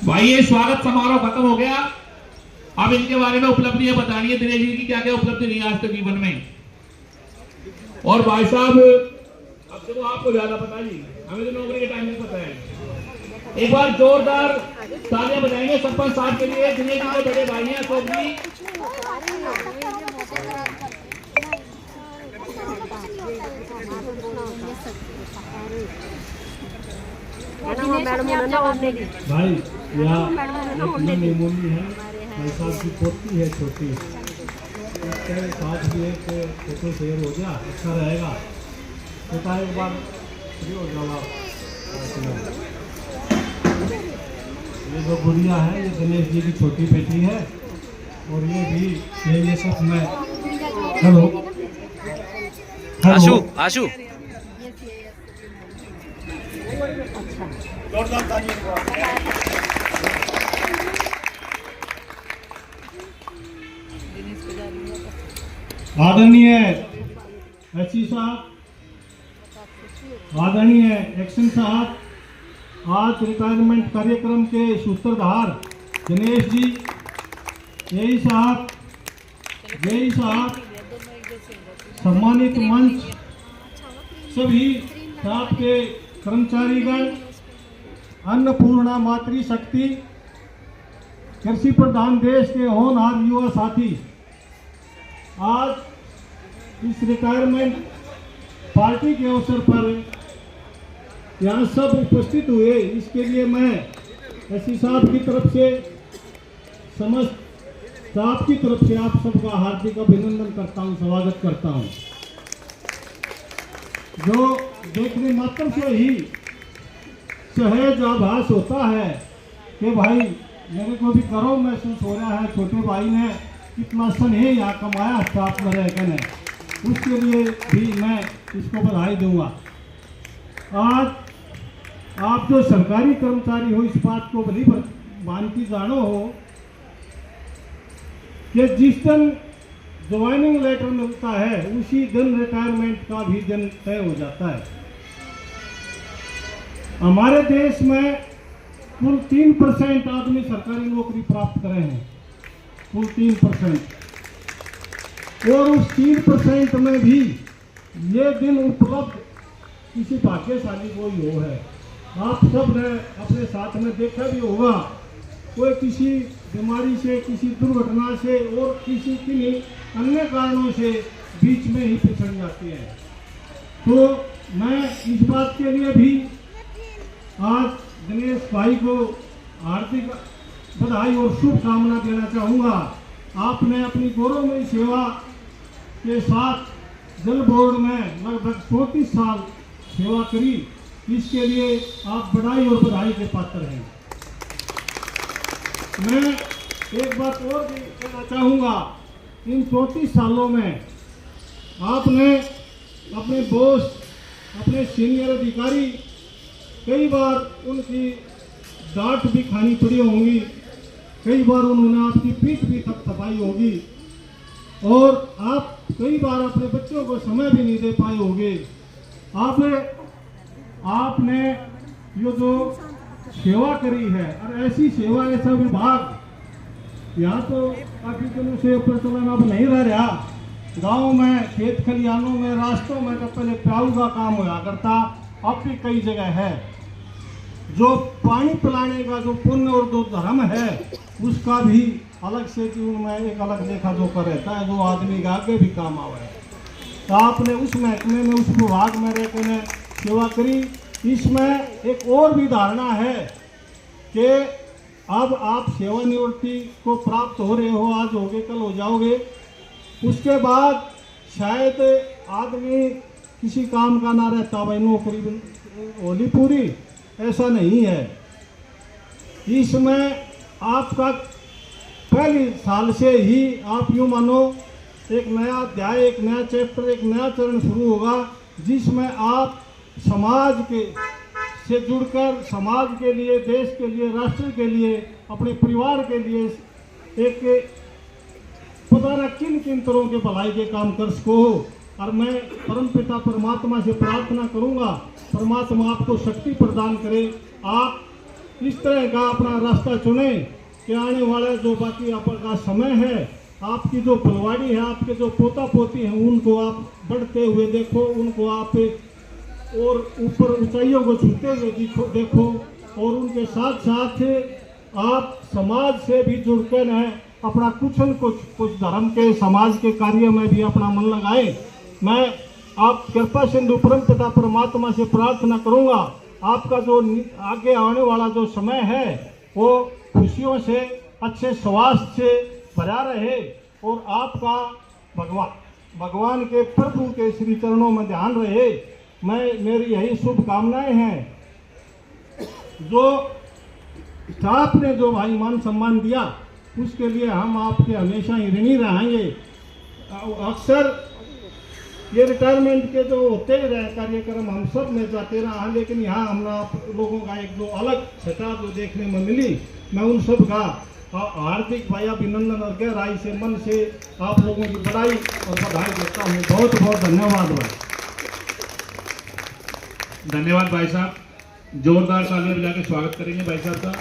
भाई ये स्वागत समारोह खत्म हो गया। अब इनके बारे में उपलब्धियां बतानी है दिनेश जी की, क्या क्या उपलब्धि नहीं आज तक जीवन में। और भाई साहब अब देखो आपको ज्यादा पता जी, हमें तो नौकरी के टाइम में पता है। एक बार जोरदार तालियां बजाएंगे सरपंच साहब के लिए, दिनेश जी के बड़े भाई हैं अशोक जी। भाई यहाँ निमोनी है, भाई साहब की पोती है छोटी, उसके साथ भी एक फोटो शेयर हो गया, अच्छा रहेगा। बेटा एक बार फ्री हो जाओ आप। ये जो गुड़िया है ये गणेश जी की छोटी बेटी है, और ये भी ये सब मैं हेलो आशु आशु आदरणीय एससी साहब, आदरणीय एक्शन साहब, आज रिटायरमेंट कार्यक्रम के सूत्रधार दिनेश जी, यही साहब, सम्मानित मंच, सभी स्टाफ के कर्मचारीगण, अन्नपूर्णा मातृशक्ति, कृषि प्रधान देश के होनहार युवा साथी, आज इस रिटायरमेंट पार्टी के अवसर पर यहाँ सब उपस्थित हुए, इसके लिए मैं एससी साहब की तरफ से, समस्त स्टाफ की तरफ से आप सबका हार्दिक अभिनंदन करता हूँ, स्वागत करता हूँ। जो देखने मात्र से ही सहज आभास होता है कि भाई मेरे को भी गर्व महसूस हो रहा है, छोटे भाई ने कितना स्नेह यहाँ कमाया स्टाफ में रहकर ने, उसके लिए भी मैं इसको बधाई दूंगा। आज आप जो सरकारी कर्मचारी हो, इस बात को भली भांति जानो हो कि जिस दिन ज्वाइनिंग लेटर मिलता है उसी दिन रिटायरमेंट का भी दिन तय हो जाता है। हमारे देश में कुल 3% आदमी सरकारी नौकरी प्राप्त करे हैं, कुल 3%, और उस 3% में भी ये दिन उपलब्ध किसी भाग्यशाली को ही हो है। आप सब ने अपने साथ में देखा भी होगा, कोई किसी बीमारी से, किसी दुर्घटना से और किसी किन्हीं अन्य कारणों से बीच में ही पिछड़ जाती है। तो मैं इस बात के लिए भी आज दिनेश भाई को हार्दिक बधाई और शुभकामना देना चाहूँगा। आपने अपनी गौरवमयी सेवा के साथ जल बोर्ड में लगभग 34 साल सेवा करी, इसके लिए आप बधाई और बधाई के पात्र हैं। मैं एक बात और भी कहना चाहूँगा, इन 34 सालों में आपने अपने बॉस, अपने सीनियर अधिकारी, कई बार उनकी डांट भी खानी पड़ी होंगी, कई बार उन्होंने आपकी पीठ भी थपथपाई होगी, और आप कई बार अपने बच्चों को समय भी नहीं दे पाए होंगे। आपने ये जो सेवा करी है, और ऐसी सेवा, ऐसा विभाग यहाँ तो काफी दिनों से प्रचलन अब नहीं रह रहा। गाँव में, खेत खलिहानों में, रास्तों में तो पहले प्याऊ का काम हुआ करता, अब भी कई जगह है। जो पानी पिलाने का जो पुण्य और जो धर्म है, उसका भी अलग से जीवन में एक अलग लेखा जोखा रहता है, जो आदमी के आगे भी काम आवे। तो आपने उस महकमे में, उस विभाग में रहकर ने सेवा करी। इसमें एक और भी धारणा है कि अब आप सेवानिवृत्ति को प्राप्त हो रहे हो, आज होगे कल हो जाओगे, उसके बाद शायद आदमी किसी काम का ना रहता, भाई नौकरी होली पूरी, ऐसा नहीं है। इसमें आपका पहली साल से ही आप यूँ मानो एक नया अध्याय, एक नया चैप्टर, एक नया चरण शुरू होगा, जिसमें आप समाज के से जुड़कर समाज के लिए, देश के लिए, राष्ट्र के लिए, अपने परिवार के लिए एक पता न किन किन तरह के भलाई के काम कर सको। और मैं परमपिता परमात्मा से प्रार्थना करूंगा, परमात्मा आपको शक्ति प्रदान करे, आप इस तरह का अपना रास्ता चुने कि आने वाला जो बाकी आपका समय है, आपकी जो फुलवाड़ी है, आपके जो पोता पोती हैं, उनको आप बढ़ते हुए देखो, उनको आप और ऊपर ऊंचाइयों को छूते हुए देखो और उनके साथ साथ आप समाज से भी जुड़कर हैं, अपना कुछ न कुछ धर्म के समाज के कार्य में भी अपना मन लगाए। मैं आप कृपा सिंधु परम पिता परमात्मा से प्रार्थना करूंगा, आपका जो आगे आने वाला जो समय है वो खुशियों से, अच्छे स्वास्थ्य से भरा रहे और आपका भगवान के प्रभु के श्री चरणों में ध्यान रहे। मेरी यही शुभकामनाएं हैं। जो स्टाफ ने जो भाई मान सम्मान दिया उसके लिए हम आपके हमेशा ही ऋणी रहेंगे। अक्सर ये रिटायरमेंट के जो होते ही रहे कार्यक्रम हम सब में जाते रहा, लेकिन यहाँ हम आप लोगों का एक जो अलग छटा जो देखने में मिली, मैं उन सब का हार्दिक भाई अभिनंदन और गहराई से मन से आप लोगों की बधाई और बधाई देता हूँ। बहुत बहुत धन्यवाद भाई। धन्यवाद भाई साहब, जोरदार तालियां बजा के स्वागत करेंगे भाई साहब का।